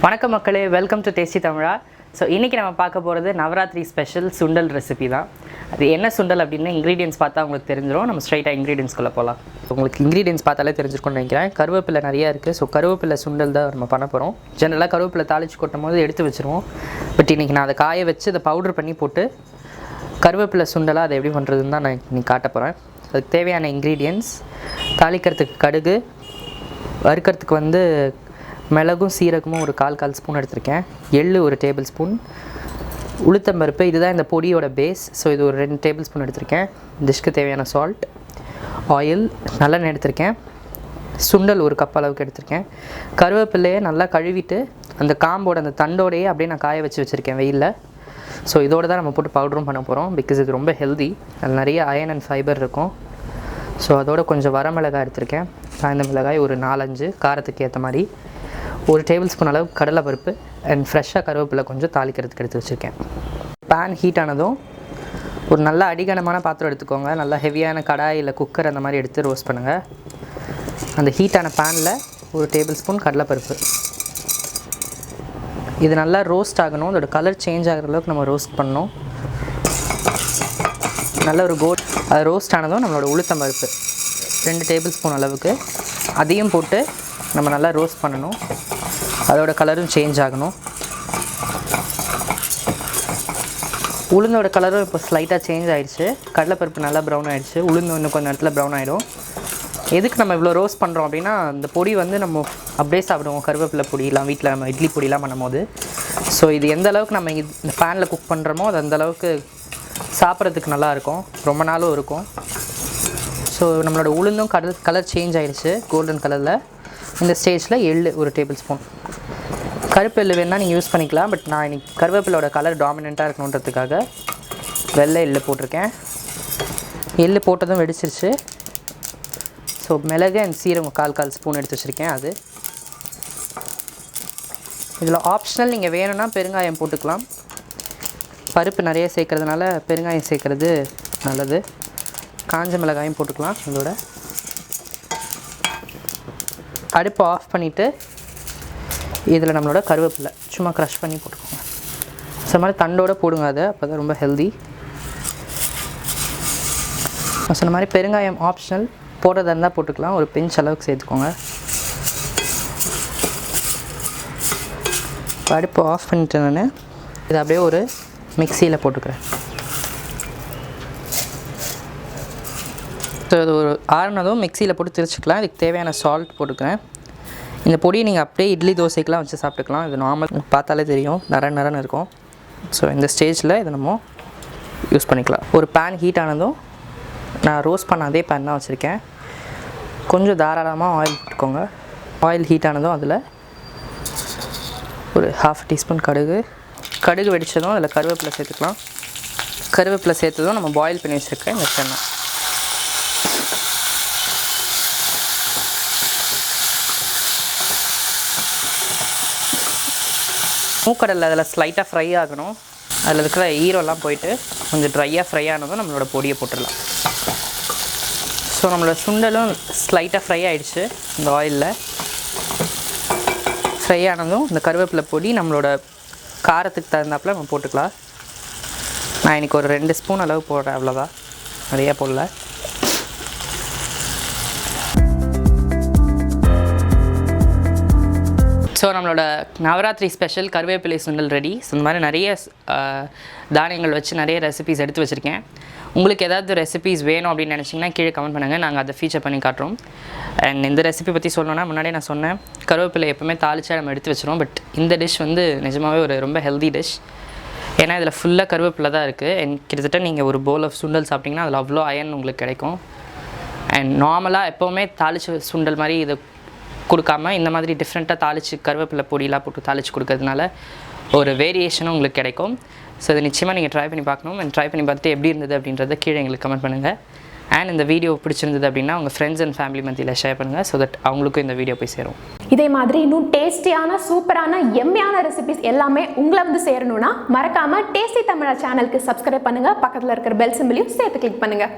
வணக்கம் மக்களே, welcome to tasty Tamizha. So இன்றைக்கி நம்ம பார்க்க போகிறது நவராத்திரி ஸ்பெஷல் சுண்டல் ரெசிபி தான். அது என்ன சுண்டல் அப்படின்னு இன்க்ரீடியன்ஸ் பார்த்தா உங்களுக்கு தெரிஞ்சிடும். நம்ம ஸ்ட்ரைட்டாக இன்க்ரீடியன்ஸ்குள்ளே போகலாம். உங்களுக்கு இன்க்ரீடியன்ஸ் பார்த்தாலே தெரிஞ்சிருக்கும்னு நினைக்கிறேன். கருவேப்பிலை நிறையா இருக்குது. ஸோ கருவேப்பிலை சுண்டல் தான் நம்ம பண்ண போகிறோம். ஜென்ரலாக கருவேப்பிலை தாளித்து கொட்டும் போது எடுத்து வச்சுருவோம். பட் இன்றைக்கி நான் அதை காய வச்சு அதை பவுடர் பண்ணி போட்டு கருவேப்பிலை சுண்டலாக அதை எப்படி பண்ணுறதுன்னு தான் நான் இன்னைக்கு காட்ட போகிறேன். அதுக்கு தேவையான இன்க்ரீடியன்ஸ்: தாளிக்கிறதுக்கு கடுகு, வறுக்கிறதுக்கு மிளகும் சீரகமும் ஒரு கால் ஸ்பூன் எடுத்திருக்கேன், எள்ளு ஒரு டேபிள் ஸ்பூன், உளுத்தம்பருப்பு, இதுதான் இந்த பொடியோட பேஸ். ஸோ இது ஒரு 2 டேபிள் ஸ்பூன் எடுத்திருக்கேன். டிஷ்க்கு தேவையான சால்ட், ஆயில், நல்லெண்ணெய் எடுத்திருக்கேன், சுண்டல் ஒரு கப் அளவுக்கு எடுத்திருக்கேன். கருவேப்பிலையை நல்லா கழுவிட்டு அந்த காம்போட அந்த தண்டோடையே அப்படியே நான் காய வச்சுருக்கேன் வெயிலில். ஸோ இதோடு தான் நம்ம போட்டு பவுடரும் பண்ண போகிறோம். பிகாஸ் இது ரொம்ப ஹெல்தி, அதில் நிறைய அயன் அண்ட் ஃபைபர் இருக்கும். ஸோ அதோட கொஞ்சம் வரமிளகாய் எடுத்திருக்கேன், காய்ந்த மிளகாய் ஒரு 4-5 காரத்துக்கு ஏற்ற மாதிரி, ஒரு டேபிள் ஸ்பூன் அளவு கடலைப்பருப்பு அண்ட் ஃப்ரெஷ்ஷாக கருவேப்பிலை கொஞ்சம் தாளிக்கிறதுக்கு எடுத்து வச்சுருக்கேன். பேன் ஹீட் ஆனதும் ஒரு நல்ல அடிகனமான பாத்திரம் எடுத்துக்கோங்க. நல்லா ஹெவியான கடாய் இல்லை குக்கர் அந்த மாதிரி எடுத்து ரோஸ்ட் பண்ணுங்கள். அந்த ஹீட்டான பேனில் ஒரு டேபிள் ஸ்பூன் கடலைப்பருப்பு, இது நல்லா ரோஸ்ட் ஆகணும். அதோட கலர் சேஞ்ச் ஆகிற அளவுக்கு நம்ம ரோஸ்ட் பண்ணணும். நல்ல ஒரு அது ரோஸ்ட் ஆனதும் நம்மளோட உளுத்தம்பருப்பு 2 டேபிள் ஸ்பூன் அளவுக்கு அதையும் போட்டு நம்ம நல்லா ரோஸ்ட் பண்ணணும். அதோட கலரும் சேஞ்ச் ஆகணும். உளுந்தோட கலரும் இப்போ ஸ்லைட்டாக சேஞ்ச் ஆகிடுச்சு. கடலைப்பருப்பு நல்லா ப்ரௌன் ஆகிடுச்சு. உளுந்து இன்னும் கொஞ்சம் நேரத்தில் ப்ரௌன் ஆகிடும். எதுக்கு நம்ம இவ்வளோ ரோஸ்ட் பண்ணுறோம் அப்படின்னா, இந்த பொடி நம்ம அப்படியே சாப்பிடுவோம். கருவேப்பிலை பொடியெலாம் வீட்டில் நம்ம இட்லி பொடியெலாம் பண்ணும்போது. ஸோ இது எந்த அளவுக்கு நம்ம இந்த பேனில் குக் பண்ணுறோமோ அது அந்தளவுக்கு சாப்பிட்றதுக்கு நல்லாயிருக்கும், ரொம்ப நாளும் இருக்கும். ஸோ நம்மளோட உளுந்தும் கலர் சேஞ்ச் ஆகிடுச்சு கோல்டன் கலரில். இந்த ஸ்டேஜில் எள்ளு ஒரு டேபிள் ஸ்பூன், கருப்பு எள்ளு வேணால் நீங்கள் யூஸ் பண்ணிக்கலாம். பட் நான் இன்றைக்கி கருவேப்பிலோட கலர் டாமினண்ட்டாக இருக்கணுன்றதுக்காக வெள்ளை எள்ளு போட்டிருக்கேன். எள்ளு போட்டதும் வெடிச்சிருச்சு. ஸோ மிளகு அண்ட் சீரகம் கால் ஸ்பூன் எடுத்து வச்சுருக்கேன். அது இதில் ஆப்ஷனல், நீங்கள் வேணும்னா பெருங்காயம் போட்டுக்கலாம். பருப்பு நிறைய சேர்க்குறதுனால பெருங்காயம் சேர்க்குறது நல்லது. காஞ்ச மிளகாயும் போட்டுக்கலாம். இதோட அடுப்பு ஆஃப் பண்ணிவிட்டு இதில் நம்மளோட கருவேப்பிலை சும்மா க்ரஷ் பண்ணி போட்டுக்கோங்க. ஸோ மாதிரி தண்டோடு போடுங்க, அதை அப்போ தான் ரொம்ப ஹெல்தி. நான் சொன்ன மாதிரி பெருங்காயம் ஆப்ஷனல், போடுறதா இருந்தால் போட்டுக்கலாம். ஒரு பிஞ்ச் அளவுக்கு சேர்த்துக்கோங்க. அடுப்பு ஆஃப் பண்ணிவிட்டு நான் இதை அப்படியே ஒரு மிக்சியில் போட்டுக்கிறேன். ஸோ இது ஒரு ஆறுனதும் மிக்சியில் போட்டு திரிச்சிக்கலாம். இதுக்கு தேவையான சால்ட் போட்டுக்கிறேன். இந்த பொடியை நீங்கள் அப்படியே இட்லி தோசைக்கெலாம் வச்சு சாப்பிட்டுக்கலாம். இது நார்மல் பார்த்தாலே தெரியும், நரன்னு இருக்கும். ஸோ இந்த ஸ்டேஜில் இதை நம்ம யூஸ் பண்ணிக்கலாம். ஒரு பேன் ஹீட் ஆனதும் நான் ரோஸ்ட் பண்ண அதே பேன் தான் வச்சுருக்கேன். கொஞ்சம் தாராளமாக ஆயில் போட்டுக்கோங்க. ஆயில் ஹீட் ஆனதும் அதில் ஒரு 1/2 டீஸ்பூன் கடுகு வெடித்ததும் அதில் கருவேப்பிலை சேர்த்துக்கலாம். கருவேப்பிலை சேர்த்ததும் நம்ம பாயில் பண்ணி வச்சுருக்கேன் இந்த எண்ணெய். மூக்கடலை அதில் ஸ்லைட்டாக ஃப்ரை ஆகணும். அதில் இருக்கிற ஈரம்லாம் போயிட்டு கொஞ்சம் ட்ரையாக ஃப்ரை ஆனதும் நம்மளோட பொடியை போட்டுடலாம். ஸோ நம்மளோட சுண்டலும் ஸ்லைட்டாக ஃப்ரை ஆகிடுச்சு. இந்த ஆயிலில் ஃப்ரை ஆனதும் இந்த கருவேப்பிலை பொடி நம்மளோட காரத்துக்கு தகுந்தாப்பில் நம்ம போட்டுக்கலாம். நான் இன்றைக்கி ஒரு 2 ஸ்பூன் அளவு போடுறேன், அவ்வளோதான், நிறையா போடல. ஸோ நம்மளோட நவராத்திரி ஸ்பெஷல் கருவேப்பிலை சுண்டல் ரெடி. ஸோ இந்த மாதிரி நிறைய தானியங்கள் வச்சு நிறைய ரெசிபீஸ் எடுத்து வச்சுருக்கேன். உங்களுக்கு ஏதாவது ரெசிபீஸ் வேணும் அப்படின்னு நினச்சிங்கன்னா கீழே கமெண்ட் பண்ணுங்கள், நாங்கள் அதை ஃபீச்சர் பண்ணி காட்டுறோம். அண்ட் இந்த ரெசிபி பற்றி சொல்லணும்னா, முன்னாடியே நான் சொன்னேன், கருவேப்பிலை எப்போவுமே தாளிச்சா நம்ம எடுத்து வச்சுருவோம். பட் இந்த டிஷ் நிஜமாகவே ஒரு ரொம்ப ஹெல்தி டிஷ். ஏன்னா இதில் ஃபுல்லாக கருவேப்பிலை தான் இருக்குது. அண்ட் கிட்டத்தட்ட நீங்கள் ஒரு பவுல் ஆஃப் சுண்டல் சாப்பிட்டிங்கன்னா அதில் அவ்வளோ அயன் உங்களுக்கு கிடைக்கும். அண்ட் நார்மலாக எப்போவுமே தாளிச்சு சுண்டல் மாதிரி இதை கொடுக்காம இந்த மாதிரி டிஃப்ரெண்ட்டாக தாளித்து கருவேப்பிலை பொடியெலாம் போட்டு தாளித்து கொடுக்கறதுனால ஒரு வேரியேஷனும் உங்களுக்கு கிடைக்கும். ஸோ இதை நிச்சயமாக நீங்கள் ட்ரை பண்ணி பார்க்கணும். அண்ட் ட்ரை பண்ணி பார்த்துட்டு எப்படி இருந்தது அப்படின்றத கீழே எங்களுக்கு கமெண்ட் பண்ணுங்கள். அண்ட் இந்த வீடியோ பிடிச்சிருந்தது அப்படின்னா உங்கள் ஃப்ரெண்ட்ஸ் அண்ட் ஃபேமிலி மத்தியில் ஷேர் பண்ணுங்கள். ஸோ தட் அவங்களுக்கும் இந்த வீடியோ போய் சேரும். இதே மாதிரி இன்னும் டேஸ்டியான சூப்பரான எம்மையான ரெசிபிஸ் எல்லாமே உங்களை சேரணும்னா மறக்காமல் டேஸ்டி தமிழா சேனலுக்கு சப்ஸ்கிரைப் பண்ணுங்கள். பக்கத்தில் இருக்கிற பெல் சிம்பிளையும் சேர்த்து கிளிக் பண்ணுங்கள்.